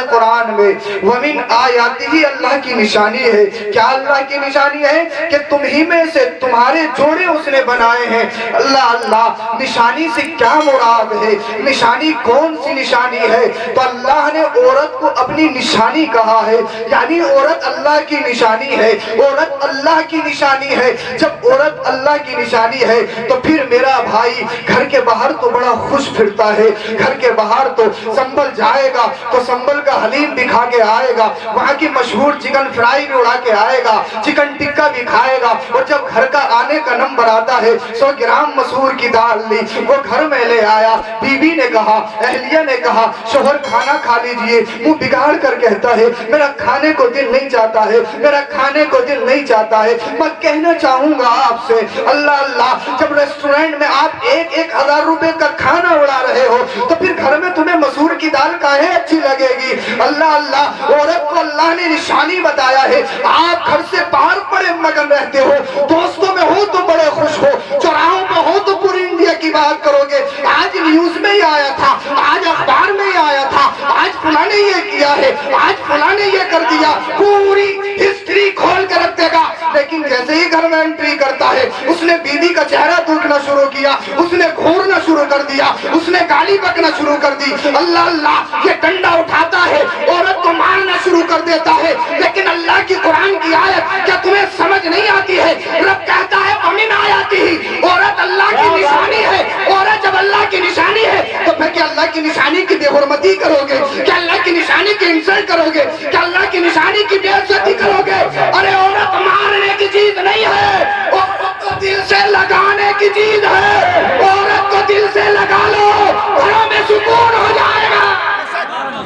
ہے قرآن میں وَمِنْ آیَاتِهِ اللہ کی نشانی ہے. کیا اللہ کی نشانی ہے؟ کہ تم ہی میں سے تمہارے جوڑے اس نے بنائے ہیں. اللہ اللہ نشانی سے کیا مراد ہے؟ نشانی کون سی نشانی ہے؟ تو اللہ نے عورت کو اپنی نشانی کہا ہے. یعنی عورت اللہ کی نشانی ہے, عورت اللہ کی نشانی ہے. جب عورت اللہ کی نشانی ہے تو پھر میرا بھائی گھر کے باہر تو بڑا خوش پھرتا ہے, گھر کے باہر تو سنبل جائے گا تو سنبل کا حلیم بھی کھا کے آئے گا, وہاں کی مشہور چکن فرائی بھی اڑا کے آئے گا, چکن ٹکا بھی کھائے گا. اور جب گھر کا آنے کا نمبر آتا ہے 100 گرام مسور کی دال لی وہ گھر میں لے آیا. بیوی نے کہا, اہلیہ نے کہا شوہر کھانا کھا لیجئے, منہ بگاڑ کر کہتا ہے میرا کھانے کو دل نہیں چاہتا ہے, میرا کھانے کو دل نہیں چاہتا ہے. میں کہنا چاہوں گا آپ سے اللہ اللہ جب ریسٹورنٹ میں آپ 1,000 روپے کا کھانا اڑا رہے ہو تو پھر گھر میں تمہیں مسور کی دال کاہے اچھی لگے گی؟ اللہ اللہ عورت کو اللہ نے نشانی بتایا ہے. آپ گھر سے باہر بڑے مگن رہتے ہو, دوستوں میں ہو تو بڑے خوش ہو, چوراہوں میں ہو تو پوری انڈیا کی بات کرو گے. آج نیوز میں ہی آیا تھا, آج اخبار میں ہی آیا تھا, آج فلاں نے یہ کیا ہے, آج فلاں نے یہ کر دیا, پوری ہسٹری کھول کے رکھ دے گا. لیکن جیسے ہی گھر میں انٹری کرتا ہے اس نے بیوی کا چہرہ دیکھنا شروع کیا, اس نے گھورنا شروع کر دیا, اس نے گالی بکنا شروع کر دی. اللہ اللہ یہ ڈنڈا اٹھاتا ہے, عورت کو مارنا شروع کر دیتا ہے. لیکن اللہ کی قرآن کی آیت کیا تمہیں سمجھ نہیں آتی ہے؟ رب کہتا ہے وَمِنْ آیَاتِهِ عورت اللہ کی نشانی ہے. عورت جب اللہ کی نشانی ہے تو پھر کیا اللہ کی نشانی کی بے حرمتی کرو گے؟ کیا اللہ کی نشانی کی انسلٹ کرو گے؟ کیا اللہ کی نشانی کی بے عزتی کرو گے؟ ارے عورت مارنے کی چیز نہیں ہے, عورت کو دل سے لگانے کی چیز ہے. عورت کو دل سے لگا لو, گھروں میں سکون ہو جائے گا.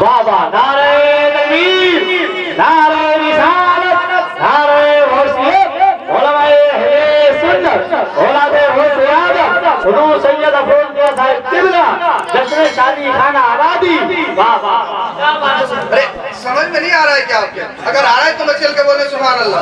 بابا نعرہ تکبیر, نعرہ رسالت, نعرہ حیثیت, علماء اہل سنت, اولاد غوث اعظم حضور سید افروز میاں صاحب قبلہ, جشن شادی خانہ آبادی. بابا ارے سمجھ میں نہیں آ رہا ہے کیا آپ کے؟ اگر آ رہا ہے تو میں چل کے بولے سبحان اللہ.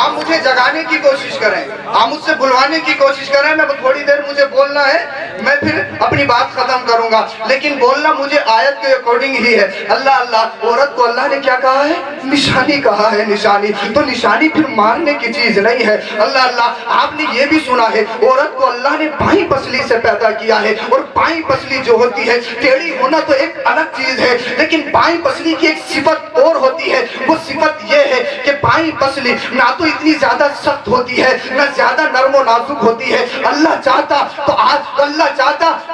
آپ مجھے جگانے کی کوشش کریں, آپ مجھ سے بلوانے کی کوشش کریں. میں تھوڑی دیر مجھے بولنا ہے, میں پھر اپنی بات ختم کروں گا, لیکن بولنا مجھے آیت کے اکارڈنگ ہی ہے. اللہ اللہ عورت کو اللہ نے کیا کہا ہے؟ نشانی کہا ہے. نشانی تو نشانی پھر مارنے کی چیز نہیں ہے. اللہ اللہ آپ نے یہ بھی سنا ہے عورت کو اللہ نے بائیں پسلی سے پیدا کیا ہے, اور بائیں پسلی جو ہوتی ہے ٹیڑھی ہونا تو ایک الگ چیز ہے, لیکن بائیں پسلی کی ایک صفت اور ہوتی ہے. وہ صفت یہ ہے کہ بائیں پسلی نہ تو اتنی زیادہ سخت ہوتی ہے نہ زیادہ نرم و نازک ہوتی ہے. اللہ چاہتا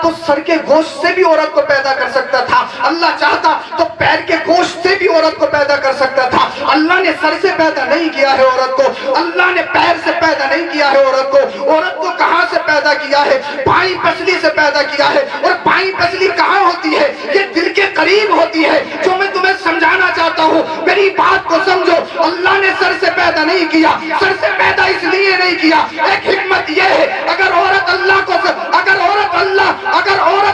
تو سر کے گوشت سے بھی عورت کو پیدا کر سکتا تھا, اللہ چاہتا تو پیر کے گوشت سے بھی عورت کو پیدا کر سکتا تھا. اللہ نے سر سے پیدا نہیں کیا ہے عورت کو, اللہ نے پیر سے پیدا نہیں کیا ہے عورت کو. عورت کو کہاں سے پیدا کیا ہے؟ بائیں پسلی سے پیدا کیا ہے. اور بائیں پسلی کہاں ہوتی ہے؟ یہ دل کے قریب ہوتی ہے. جو میں تمہیں سمجھانا چاہتا ہوں میری بات کو سمجھو. اللہ نے سر سے پیدا نہیں کیا, سر سے پیدا اس لیے نہیں کیا, ایک حکمت یہ ہے اگر عورت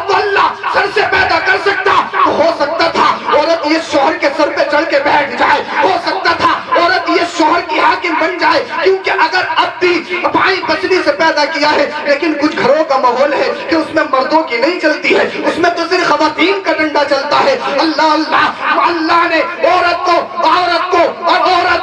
کو اللہ سر سے پیدا کر سکتا تو ہو سکتا تھا عورت یہ شوہر کے سر پہ چڑھ کے بیٹھ جائے, ہو سکتا تھا عورت یہ شوہر کی حاکم بن جائے. کیونکہ اگر اب بھی بائیں پسلی سے پیدا کیا ہے, لیکن کچھ گھروں کا ماحول ہے کہ اس میں مردوں کی نہیں چلتی ہے, اس میں تو صرف خواتین کا ڈنڈا چلتا ہے. اللہ اللہ اللہ نے عورت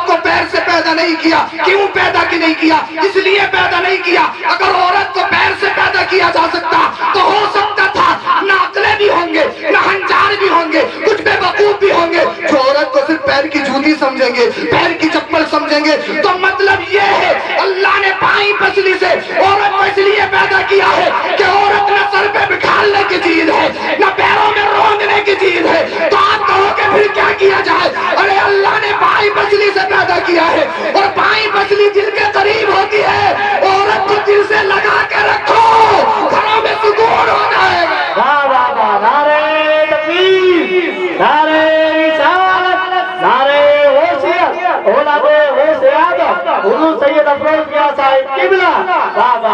کو پیر سے پیدا نہیں کیا. کیوں پیدا کی نہیں کیا؟ اس لیے پیدا نہیں کیا اگر عورت کو پیر سے پیدا کیا جا سکتا تو ہو سکتا تھا نہ عقلیں بھی ہوں گے, نہ ہنجار بھی ہوں گے, کچھ بے وقوف بھی ہوں گے جو عورت کو صرف پیر کی جوتی سمجھیں گے, پیر کی چپل سمجھیں گے. تو مطلب یہ ہے اللہ نے بائیں پسلی سے عورت کو اس لیے پیدا کیا ہے کہ عورت نہ سر پہ بٹھالنے کی چیز ہے نہ پیروں میں روندنے کی چیز ہے. تو آپ کہو کہ پھر کیا کیا جائے؟ ارے اللہ نے بائیں پسلی سے پیدا کیا ہے, اور بائیں پسلی دل کے قریب ہوتی ہے. عورت کو دل سے لگا کے رکھو, گھروں میں سکون ہو جائے گا. بابا نعرہ تکبیر, نعرہ رسالت, نعرہ حیثیت, اولاد غوث اعظم حضور سید افروز میاں صاحب قبلہ. بابا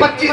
25